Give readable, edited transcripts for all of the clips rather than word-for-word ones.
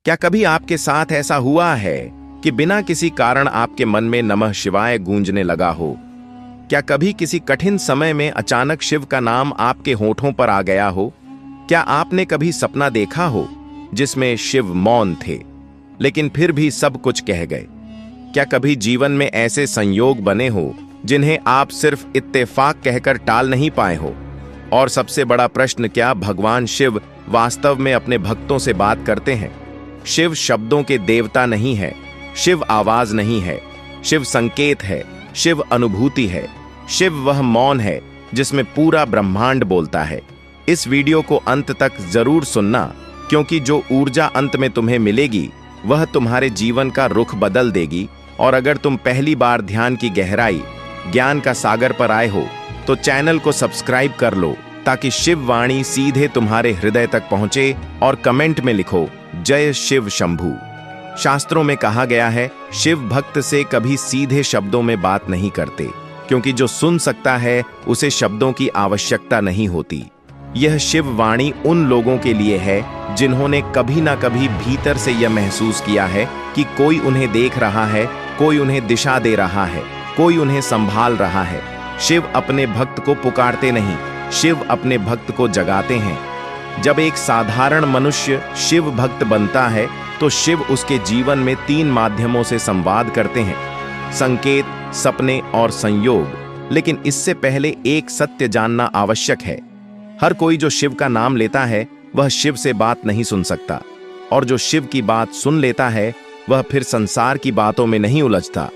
क्या कभी आपके साथ ऐसा हुआ है कि बिना किसी कारण आपके मन में नमः शिवाय गूंजने लगा हो? क्या कभी किसी कठिन समय में अचानक शिव का नाम आपके होठों पर आ गया हो? क्या आपने कभी सपना देखा हो जिसमें शिव मौन थे, लेकिन फिर भी सब कुछ कह गए? क्या कभी जीवन में ऐसे संयोग बने हो जिन्हें आप सिर्फ इत्तेफाक कहकर टाल नहीं पाए हो? और सबसे बड़ा प्रश्न, क्या भगवान शिव वास्तव में अपने भक्तों से बात करते हैं? शिव शब्दों के देवता नहीं है, शिव आवाज नहीं है, शिव संकेत है, शिव अनुभूति है, शिव वह मौन है जिसमें पूरा ब्रह्मांड बोलता है। इस वीडियो को अंत तक जरूर सुनना, क्योंकि जो ऊर्जा अंत में तुम्हें मिलेगी वह तुम्हारे जीवन का रुख बदल देगी। और अगर तुम पहली बार ध्यान की गहराई, ज्ञान का सागर पर आए हो तो चैनल को सब्सक्राइब कर लो, ताकि शिव वाणी सीधे तुम्हारे हृदय तक पहुंचे। और कमेंट में लिखो जय शिव शंभू। शास्त्रों में कहा गया है, शिव भक्त से कभी सीधे शब्दों में बात नहीं करते, क्योंकि जो सुन सकता है उसे शब्दों की आवश्यकता नहीं होती। यह शिव वाणी उन लोगों के लिए है जिन्होंने कभी ना कभी भीतर से यह महसूस किया है कि कोई उन्हें देख रहा है, कोई उन्हें दिशा दे रहा है, कोई उन्हें संभाल रहा है। शिव अपने भक्त को पुकारते नहीं, शिव अपने भक्त को जगाते हैं। जब एक साधारण मनुष्य शिव भक्त बनता है तो शिव उसके जीवन में 3 माध्यमों से संवाद करते हैं: संकेत, सपने और संयोग। लेकिन इससे पहले एक सत्य जानना आवश्यक है। हर कोई जो शिव का नाम लेता है वह शिव से बात नहीं सुन सकता, और जो शिव की बात सुन लेता है वह फिर संसार की बातों में नहीं उलझता।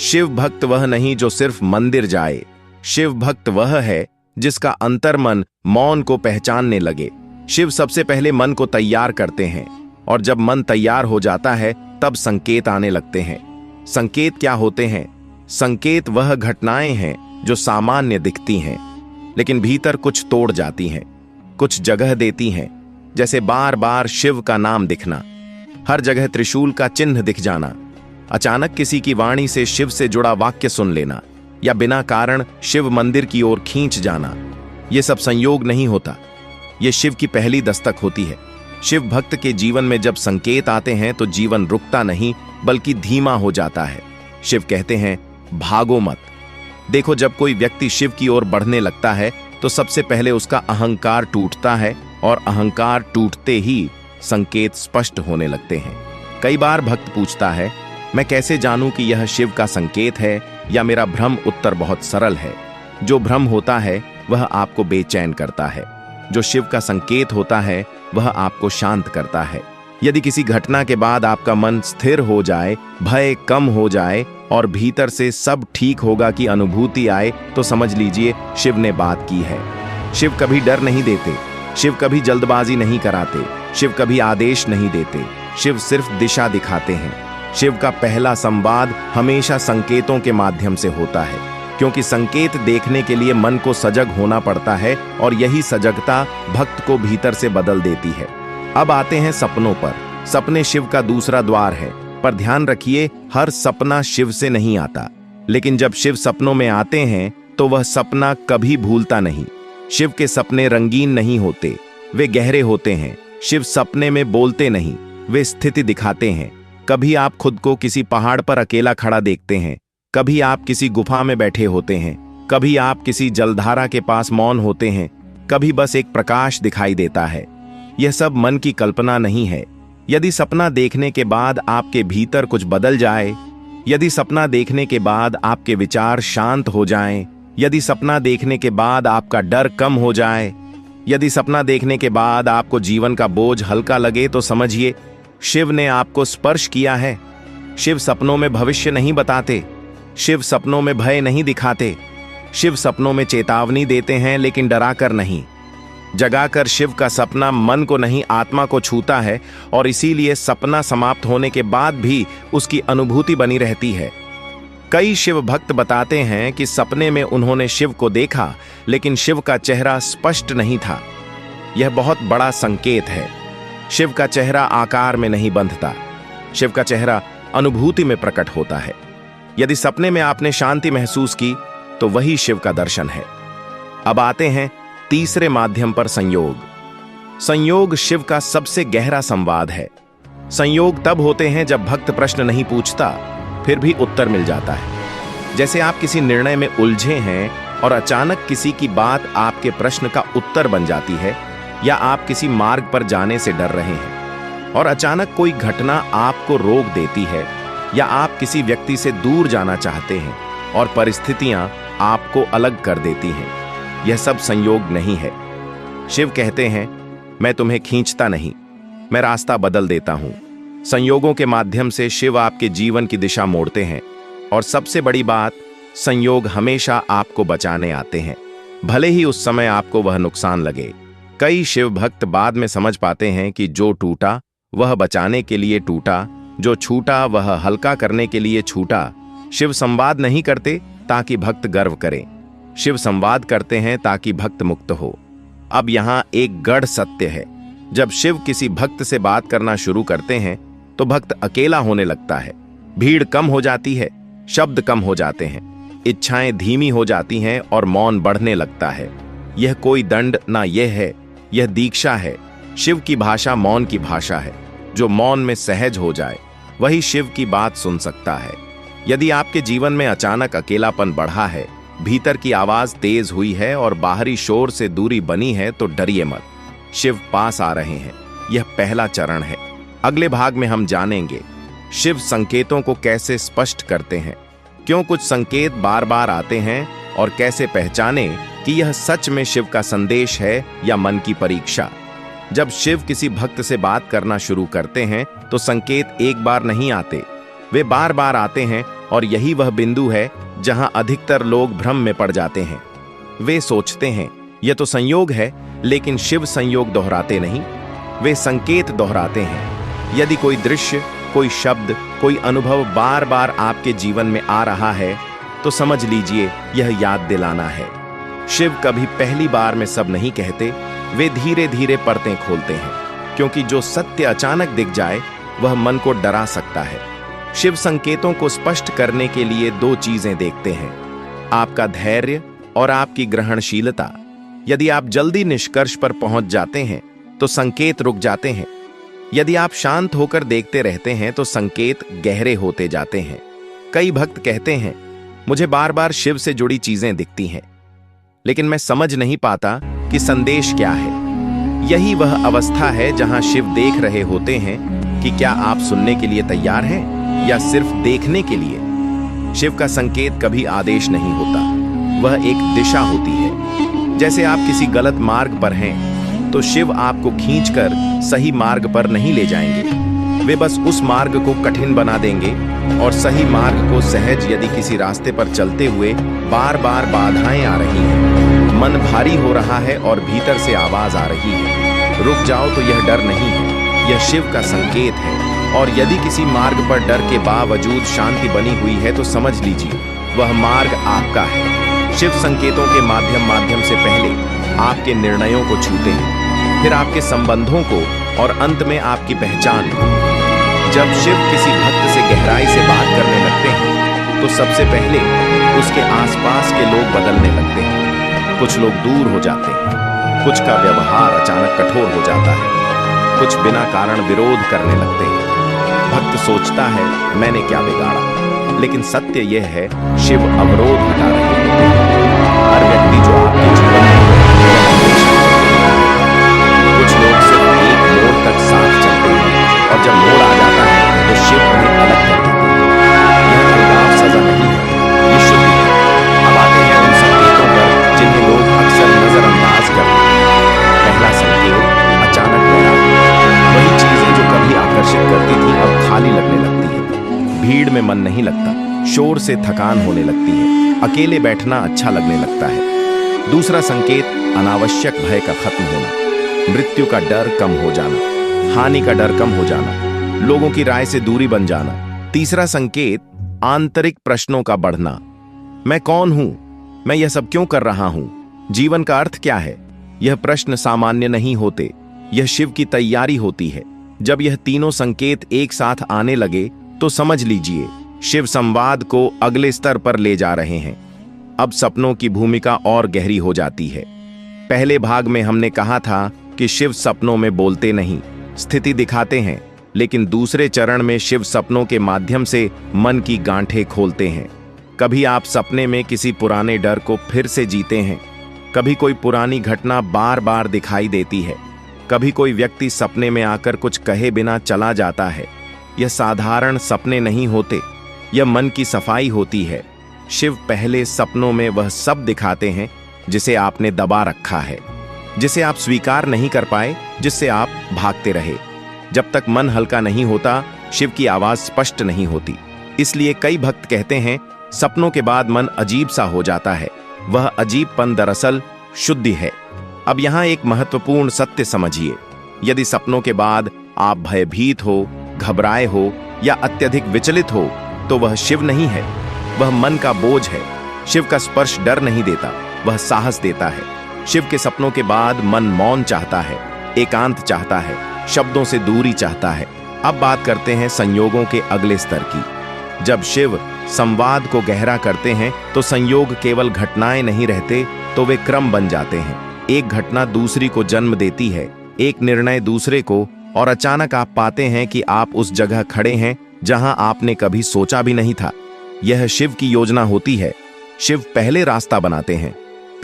शिव भक्त वह नहीं जो सिर्फ मंदिर जाए, शिव भक्त वह है जिसका अंतर्मन मौन को पहचानने लगे। शिव सबसे पहले मन को तैयार करते हैं, और जब मन तैयार हो जाता है तब संकेत आने लगते हैं। संकेत क्या होते हैं? संकेत वह घटनाएं हैं जो सामान्य दिखती हैं, लेकिन भीतर कुछ तोड़ जाती हैं, कुछ जगह देती हैं। जैसे बार बार शिव का नाम दिखना, हर जगह त्रिशूल का चिन्ह दिख जाना, अचानक किसी की वाणी से शिव से जुड़ा वाक्य सुन लेना, या बिना कारण शिव मंदिर की ओर खींच जाना। यह सब संयोग नहीं होता, यह शिव की पहली दस्तक होती है। शिव भक्त के जीवन में जब संकेत आते हैं तो जीवन रुकता नहीं, बल्कि धीमा हो जाता है। शिव कहते हैं, भागो मत। देखो, जब कोई व्यक्ति शिव की ओर बढ़ने लगता है तो सबसे पहले उसका अहंकार टूटता है, और अहंकार टूटते ही संकेत स्पष्ट होने लगते हैं। कई बार भक्त पूछता है, मैं कैसे जानूं कि यह शिव का संकेत है या मेरा भ्रम? उत्तर बहुत सरल है। जो भ्रम होता है वह आपको बेचैन करता है, जो शिव का संकेत होता है वह आपको शांत करता है। यदि किसी घटना के बाद आपका मन स्थिर हो जाए, भय कम हो जाए और भीतर से सब ठीक होगा की अनुभूति आए, तो समझ लीजिए शिव ने बात की है। शिव कभी डर नहीं देते, शिव कभी जल्दबाजी नहीं कराते, शिव कभी आदेश नहीं देते, शिव सिर्फ दिशा दिखाते हैं। शिव का पहला संवाद हमेशा संकेतों के माध्यम से होता है, क्योंकि संकेत देखने के लिए मन को सजग होना पड़ता है, और यही सजगता भक्त को भीतर से बदल देती है। अब आते हैं सपनों पर। सपने शिव का दूसरा द्वार है, पर ध्यान रखिए, हर सपना शिव से नहीं आता। लेकिन जब शिव सपनों में आते हैं तो वह सपना कभी भूलता नहीं। शिव के सपने रंगीन नहीं होते, वे गहरे होते हैं। शिव सपने में बोलते नहीं, वे स्थिति दिखाते हैं। कभी आप खुद को किसी पहाड़ पर अकेला खड़ा देखते हैं, कभी आप किसी गुफा में बैठे होते हैं, कभी आप किसी जलधारा के पास मौन होते हैं, कभी बस एक प्रकाश दिखाई देता है। यह सब मन की कल्पना नहीं है। यदि सपना देखने के बाद आपके भीतर कुछ बदल जाए, यदि सपना देखने के बाद आपके विचार शांत हो जाएं, यदि सपना देखने के बाद आपका डर कम हो जाए, यदि सपना देखने के बाद आपको जीवन का बोझ हल्का लगे, तो समझिए शिव ने आपको स्पर्श किया है। शिव सपनों में भविष्य नहीं बताते, शिव सपनों में भय नहीं दिखाते, शिव सपनों में चेतावनी देते हैं, लेकिन डराकर नहीं। जगाकर शिव का सपना मन को नहीं, आत्मा को छूता है, और इसीलिए सपना समाप्त होने के बाद भी उसकी अनुभूति बनी रहती है। कई शिव भक्त बताते हैं कि सपने में उन्होंने शिव को देखा, लेकिन शिव का चेहरा स्पष्ट नहीं था। यह बहुत बड़ा संकेत है। शिव का चेहरा आकार में नहीं बंधता, शिव का चेहरा अनुभूति में प्रकट होता है। यदि सपने में आपने शांति महसूस की तो वही शिव का दर्शन है। अब आते हैं तीसरे माध्यम पर, संयोग। संयोग शिव का सबसे गहरा संवाद है। संयोग तब होते हैं जब भक्त प्रश्न नहीं पूछता, फिर भी उत्तर मिल जाता है। जैसे आप किसी निर्णय में उलझे हैं और अचानक किसी की बात आपके प्रश्न का उत्तर बन जाती है, या आप किसी मार्ग पर जाने से डर रहे हैं और अचानक कोई घटना आपको रोक देती है, या आप किसी व्यक्ति से दूर जाना चाहते हैं और परिस्थितियां आपको अलग कर देती हैं। यह सब संयोग नहीं है। शिव कहते हैं, मैं तुम्हें खींचता नहीं, मैं रास्ता बदल देता हूं। संयोगों के माध्यम से शिव आपके जीवन की दिशा मोड़ते हैं, और सबसे बड़ी बात, संयोग हमेशा आपको बचाने आते हैं, भले ही उस समय आपको वह नुकसान लगे। कई शिव भक्त बाद में समझ पाते हैं कि जो टूटा वह बचाने के लिए टूटा, जो छूटा वह हल्का करने के लिए छूटा। शिव संवाद नहीं करते ताकि भक्त गर्व करें, शिव संवाद करते हैं ताकि भक्त मुक्त हो। अब यहां एक गढ़ सत्य है, जब शिव किसी भक्त से बात करना शुरू करते हैं तो भक्त अकेला होने लगता है। भीड़ कम हो जाती है, शब्द कम हो जाते हैं, इच्छाएं धीमी हो जाती हैं और मौन बढ़ने लगता है। यह कोई दंड ना यह है, यह दीक्षा है। शिव की भाषा मौन की भाषा है। जो मौन में सहज हो जाए वही शिव की बात सुन सकता है। यदि आपके जीवन में अचानक अकेलापन बढ़ा है, भीतर की आवाज तेज हुई है और बाहरी शोर से दूरी बनी है, तो डरिए मत, शिव पास आ रहे हैं। यह पहला चरण है। अगले भाग में हम जानेंगे शिव संकेतों को कैसे स्पष्ट करते हैं, क्यों कुछ संकेत बार बार आते हैं, और कैसे पहचाने कि यह सच में शिव का संदेश है या मन की परीक्षा। जब शिव किसी भक्त से बात करना शुरू करते हैं तो संकेत एक बार नहीं आते, वे बार बार आते हैं, और यही वह बिंदु है जहां अधिकतर लोग भ्रम में पड़ जाते हैं। वे सोचते हैं यह तो संयोग है, लेकिन शिव संयोग दोहराते नहीं, वे संकेत दोहराते हैं। यदि कोई दृश्य, कोई शब्द, कोई अनुभव बार बार आपके जीवन में आ रहा है, तो समझ लीजिए यह याद दिलाना है। शिव कभी पहली बार में सब नहीं कहते, वे धीरे धीरे परतें खोलते हैं, क्योंकि जो सत्य अचानक दिख जाए वह मन को डरा सकता है। शिव संकेतों को स्पष्ट करने के लिए दो चीजें देखते हैं, आपका धैर्य और आपकी ग्रहणशीलता। यदि आप जल्दी निष्कर्ष पर पहुंच जाते हैं तो संकेत रुक जाते हैं। यदि आप शांत होकर देखते रहते हैं तो संकेत गहरे होते जाते हैं। कई भक्त कहते हैं, मुझे बार बार शिव से जुड़ी चीजें दिखती हैं, लेकिन मैं समझ नहीं पाता कि संदेश क्या है। यही वह अवस्था है जहां शिव देख रहे होते हैं कि क्या आप सुनने के लिए तैयार हैं या सिर्फ देखने के लिए। शिव का संकेत कभी आदेश नहीं होता, वह एक दिशा होती है। जैसे आप किसी गलत मार्ग पर हैं तो शिव आपको खींचकर सही मार्ग पर नहीं ले जाएंगे, वे बस उस मार्ग को कठिन बना देंगे और सही मार्ग को सहज। यदि किसी रास्ते पर चलते हुए बार बार बाधाएं आ रही हैं, मन भारी हो रहा है और भीतर से आवाज आ रही है, रुक जाओ, तो यह डर नहीं है, यह शिव का संकेत है। और यदि किसी मार्ग पर डर के बावजूद शांति बनी हुई है तो समझ लीजिए वह मार्ग आपका है। शिव संकेतों के माध्यम से पहले आपके निर्णयों को छूते हैं, फिर आपके संबंधों को, और अंत में आपकी पहचान को। जब शिव किसी भक्त से गहराई से बात करने लगते हैं तो सबसे पहले उसके आसपास के लोग बदलने लगते हैं। कुछ लोग दूर हो जाते हैं, कुछ का व्यवहार अचानक कठोर हो जाता है, कुछ बिना कारण विरोध करने लगते हैं। भक्त सोचता है मैंने क्या बिगाड़ा, लेकिन सत्य यह है शिव अवरोध हटा रहे होते हैं। हर व्यक्ति जो आपके जीवन में कुछ लोग सिर्फ एक मोड़ तक साथ चलते हैं, और जब मोड़ आ जाता है तो शिव उन्हें अलग कर देते हैं। यह अलगाव सजा नहीं है, ये शुद्धि है। अब आते हैं उन संकेतों पर जिन्हें लोग अक्सर नजरअंदाज करते हैं। पहला संकेत अचानक पैदा, वही चीजें जो कभी आकर्षित करती थी अब खाली लगने लगती है। भीड़ में मन नहीं लगता, शोर से थकान होने लगती है, अकेले बैठना अच्छा लगने लगता है। दूसरा संकेत अनावश्यक भय का खत्म होना, मृत्यु का डर कम हो जाना, हानि का डर कम हो जाना, लोगों की राय से दूरी बन जाना। तीसरा संकेत आंतरिक प्रश्नों का बढ़ना, मैं कौन हूं, मैं यह सब क्यों कर रहा हूं, जीवन का अर्थ क्या है। यह प्रश्न सामान्य नहीं होते, यह शिव की तैयारी होती है। जब यह तीनों संकेत एक साथ आने लगे तो समझ लीजिए शिव संवाद को अगले स्तर पर ले जा रहे हैं। अब सपनों की भूमिका और गहरी हो जाती है। पहले भाग में हमने कहा था कि शिव सपनों में बोलते नहीं, स्थिति दिखाते हैं, लेकिन दूसरे चरण में शिव सपनों के माध्यम से मन की गांठें खोलते हैं। कभी आप सपने में किसी पुराने डर को फिर से जीते हैं, कभी कोई पुरानी घटना बार बार दिखाई देती है, कभी कोई व्यक्ति सपने में आकर कुछ कहे बिना चला जाता है। यह साधारण सपने नहीं होते, यह मन की सफाई होती है। शिव पहले सपनों में वह सब दिखाते हैं जिसे आपने दबा रखा है, जिसे आप स्वीकार नहीं कर पाए, जिससे आप भागते रहे। जब तक मन हल्का नहीं होता, शिव की आवाज स्पष्ट नहीं होती। इसलिए कई भक्त कहते हैं सपनों के बाद मन अजीब सा हो जाता है। वह अजीबपन दरअसल शुद्धि है। अब यहां एक महत्वपूर्ण सत्य समझिए, यदि सपनों के बाद आप भयभीत हो, घबराए हो या अत्यधिक विचलित हो, तो वह शिव नहीं है, वह मन का बोझ है। शिव का स्पर्श डर नहीं देता, वह साहस देता है। शिव के सपनों के बाद मन मौन चाहता है, एकांत चाहता है, शब्दों से दूरी चाहता है। अब बात करते हैं संयोगों के अगले स्तर की। जब शिव संवाद को गहरा करते हैं तो संयोग केवल घटनाएं नहीं रहते, तो वे क्रम बन जाते हैं। एक घटना दूसरी को जन्म देती है, एक निर्णय दूसरे को, और अचानक आप पाते हैं कि आप उस जगह खड़े हैं जहां आपने कभी सोचा भी नहीं था। यह शिव की योजना होती है। शिव पहले रास्ता बनाते हैं,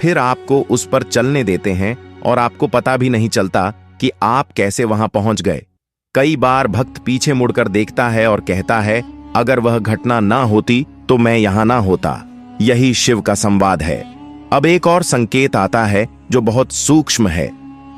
फिर आपको उस पर चलने देते हैं और आपको पता भी नहीं चलता कि आप कैसे वहां पहुंच गए। कई बार भक्त पीछे मुड़कर देखता है और कहता है, अगर वह घटना ना होती तो मैं यहां ना होता। यही शिव का संवाद है। अब एक और संकेत आता है जो बहुत सूक्ष्म है,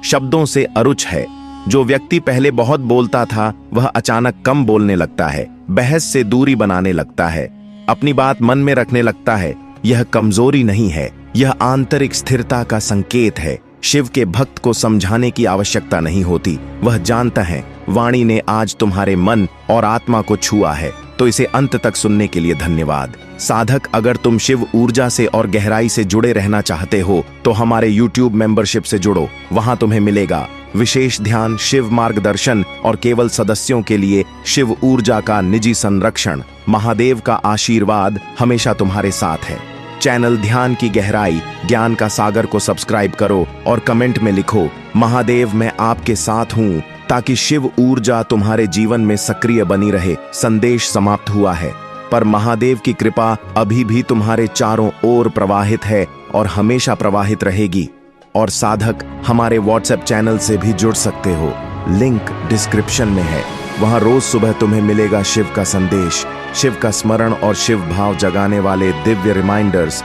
शब्दों से अरुच है। जो व्यक्ति पहले बहुत बोलता था वह अचानक कम बोलने लगता है, बहस से दूरी बनाने लगता है, अपनी बात मन में रखने लगता है। यह कमजोरी नहीं है, यह आंतरिक स्थिरता का संकेत है। शिव के भक्त को समझाने की आवश्यकता नहीं होती, वह जानता है वाणी ने आज तुम्हारे मन और आत्मा को छुआ है, तो इसे अंत तक सुनने के लिए धन्यवाद। साधक, अगर तुम शिव ऊर्जा से और गहराई से जुड़े रहना चाहते हो तो हमारे YouTube मेंबरशिप से जुड़ो। वहां तुम्हें मिलेगा विशेष ध्यान, शिव मार्गदर्शन और केवल सदस्यों के लिए शिव ऊर्जा का निजी संरक्षण। महादेव का आशीर्वाद हमेशा तुम्हारे साथ है। चैनल ध्यान की गहराई ज्ञान का सागर को सब्सक्राइब करो और कमेंट में लिखो, महादेव मैं आपके साथ हूँ, ताकि शिव ऊर्जा तुम्हारे जीवन में सक्रिय बनी रहे। संदेश समाप्त हुआ है, पर महादेव की कृपा अभी भी तुम्हारे चारों ओर प्रवाहित है और हमेशा प्रवाहित रहेगी। और साधक, हमारे व्हाट्सएप चैनल से भी जुड़ सकते हो, लिंक डिस्क्रिप्शन में है। वहां रोज सुबह तुम्हें मिलेगा शिव का संदेश, शिव का स्मरण और शिव भाव जगाने वाले दिव्य रिमाइंडर्स।